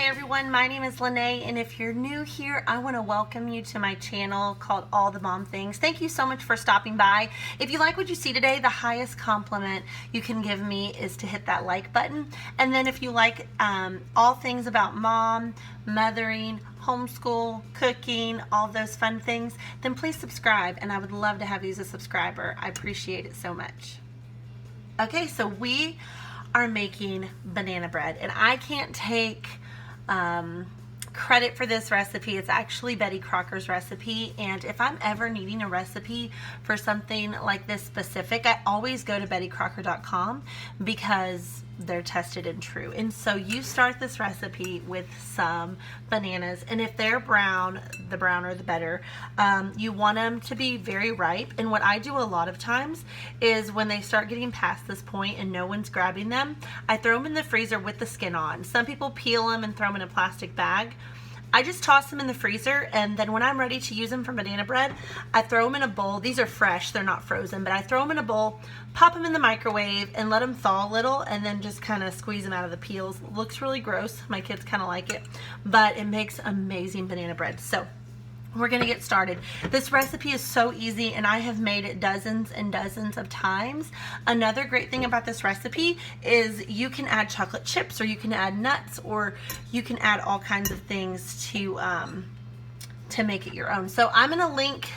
everyone, my name is Lene, and if you're new here, I want to welcome you to my channel called All the Mom Things. Thank you so much for stopping by. If you like what you see today, the highest compliment you can give me is to hit that like button. And then if you like all things about mom, mothering, homeschool, cooking, all those fun things, then please subscribe, and I would love to have you as a subscriber. I appreciate it so much. Okay, so we are making banana bread, and I can't take credit for this recipe. It's actually Betty Crocker's recipe, and if I'm ever needing a recipe for something like this specific, I always go to bettycrocker.com because they're tested and true. And so you start this recipe with some bananas, and if they're brown, the browner the better. You want them to be very ripe, and what I do a lot of times is when they start getting past this point and no one's grabbing them, I throw them in the freezer with the skin on. Some people peel them and throw them in a plastic bag. I just toss them in the freezer, and then when I'm ready to use them for banana bread, I throw them in a bowl. These are fresh, they're not frozen, but I throw them in a bowl, pop them in the microwave, and let them thaw a little, and then just kind of squeeze them out of the peels. It looks really gross. My kids kind of like it, but it makes amazing banana bread. So we're gonna get started. This recipe is so easy, and I have made it dozens and dozens of times. Another great thing about this recipe is you can add chocolate chips, or you can add nuts, or you can add all kinds of things to make it your own. So I'm gonna link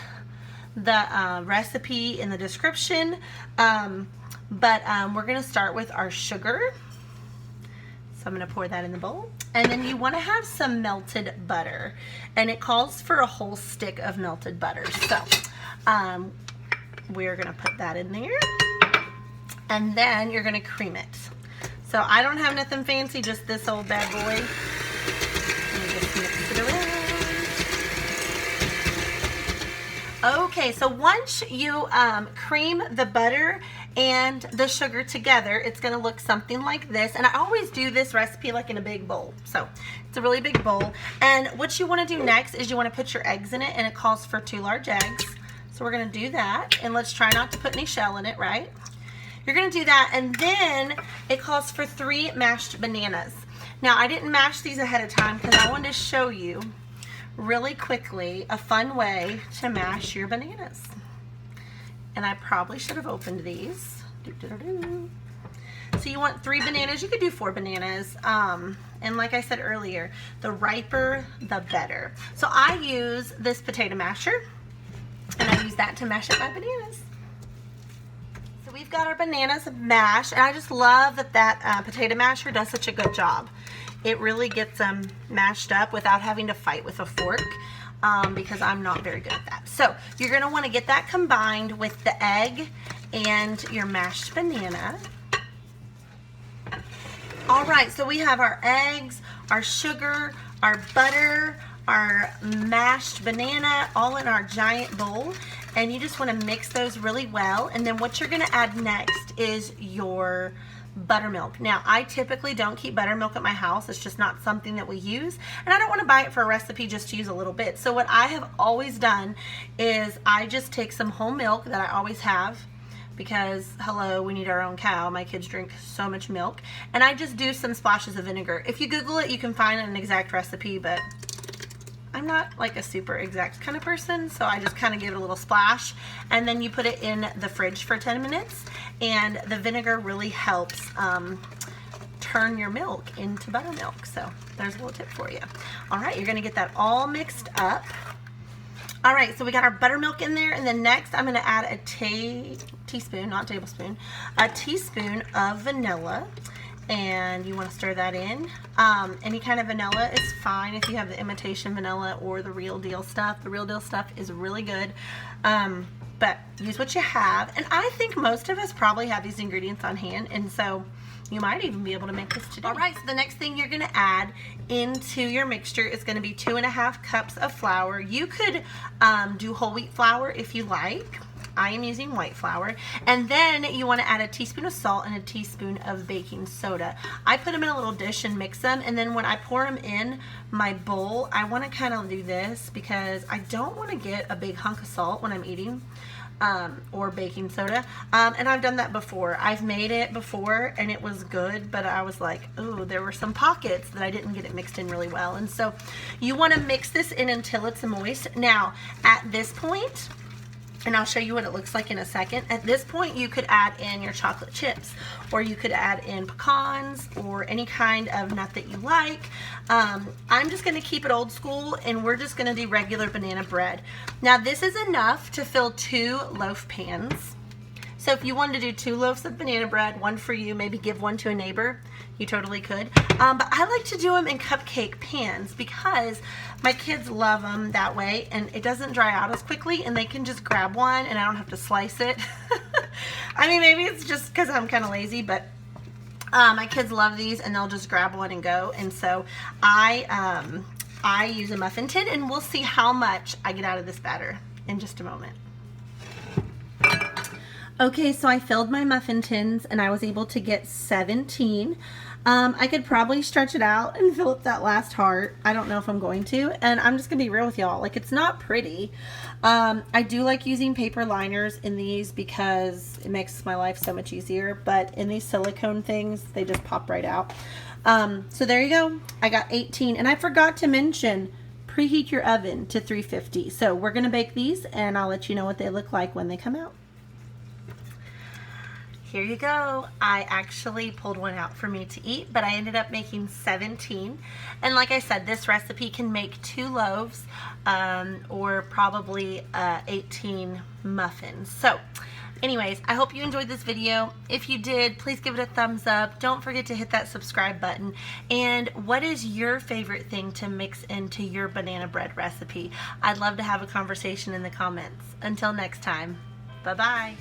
the recipe in the description, but we're gonna start with our sugar. So I'm going to pour that in the bowl. And then you want to have some melted butter. And it calls for a whole stick of melted butter. So we're going to put that in there. And then you're going to cream it. So I don't have nothing fancy, just this old bad boy. And just mix it around. Okay, so once you cream the butter and the sugar together, it's gonna look something like this. And I always do this recipe like in a big bowl. So it's a really big bowl. And what you wanna do next is you wanna put your eggs in it, and it calls for 2 large eggs. So we're gonna do that, and let's try not to put any shell in it, right? You're gonna do that, and then it calls for 3 mashed bananas. Now I didn't mash these ahead of time because I wanted to show you really quickly a fun way to mash your bananas. And I probably should have opened these. So you want 3 bananas. You could do 4 bananas. And like I said earlier, the riper, the better. So I use this potato masher, and I use that to mash up my bananas. So we've got our bananas mashed, and I just love that potato masher does such a good job. It really gets them mashed up without having to fight with a fork. Because I'm not very good at that. So you're going to want to get that combined with the egg and your mashed banana. All right, so we have our eggs, our sugar, our butter, our mashed banana, all in our giant bowl. And you just want to mix those really well. And then what you're going to add next is your buttermilk. Now, I typically don't keep buttermilk at my house. It's just not something that we use, and I don't want to buy it for a recipe just to use a little bit. So what I have always done is I just take some whole milk that I always have, because hello, we need our own cow. My kids drink so much milk, and I just do some splashes of vinegar. If you Google it, you can find an exact recipe, but I'm not like a super exact kind of person, so I just kind of give it a little splash, and then you put it in the fridge for 10 minutes, and the vinegar really helps turn your milk into buttermilk. So there's a little tip for you. All right, you're gonna get that all mixed up. All right, so we got our buttermilk in there, and then next I'm gonna add a teaspoon, not tablespoon, a teaspoon of vanilla. And you want to stir that in. Any kind of vanilla is fine if you have the imitation vanilla or the real deal stuff. The real deal stuff is really good, but use what you have. And I think most of us probably have these ingredients on hand, and so you might even be able to make this today. All right, so the next thing you're going to add into your mixture is going to be 2½ cups of flour. You could do whole wheat flour if you like. I am using white flour. And then you want to add a teaspoon of salt and a teaspoon of baking soda. I put them in a little dish and mix them, and then when I pour them in my bowl, I want to kind of do this because I don't want to get a big hunk of salt when I'm eating. or baking soda. And I've done that before. I've made it before and it was good, but I was like, ooh, there were some pockets that I didn't get it mixed in really well. And so you want to mix this in until it's moist. Now, at this point, and I'll show you what it looks like in a second. At this point, you could add in your chocolate chips, or you could add in pecans, or any kind of nut that you like. I'm just gonna keep it old school, and we're just gonna do regular banana bread. Now, this is enough to fill 2 loaf pans. So if you wanted to do 2 loaves of banana bread, one for you, maybe give one to a neighbor, you totally could. But I like to do them in cupcake pans because my kids love them that way, and it doesn't dry out as quickly, and they can just grab one and I don't have to slice it. I mean, maybe it's just because I'm kind of lazy, but my kids love these and they'll just grab one and go. And so I use a muffin tin, and we'll see how much I get out of this batter in just a moment. Okay, so I filled my muffin tins and I was able to get 17. I could probably stretch it out and fill up that last heart. I don't know if I'm going to, and I'm just gonna be real with y'all. Like, it's not pretty. I do like using paper liners in these because it makes my life so much easier, but in these silicone things, they just pop right out. So there you go. I got 18, and I forgot to mention, preheat your oven to 350. So we're gonna bake these, and I'll let you know what they look like when they come out. Here you go. I actually pulled one out for me to eat, but I ended up making 17. And like I said, this recipe can make 2 loaves or probably 18 muffins. So anyways, I hope you enjoyed this video. If you did, please give it a thumbs up. Don't forget to hit that subscribe button. And what is your favorite thing to mix into your banana bread recipe? I'd love to have a conversation in the comments. Until next time, bye-bye.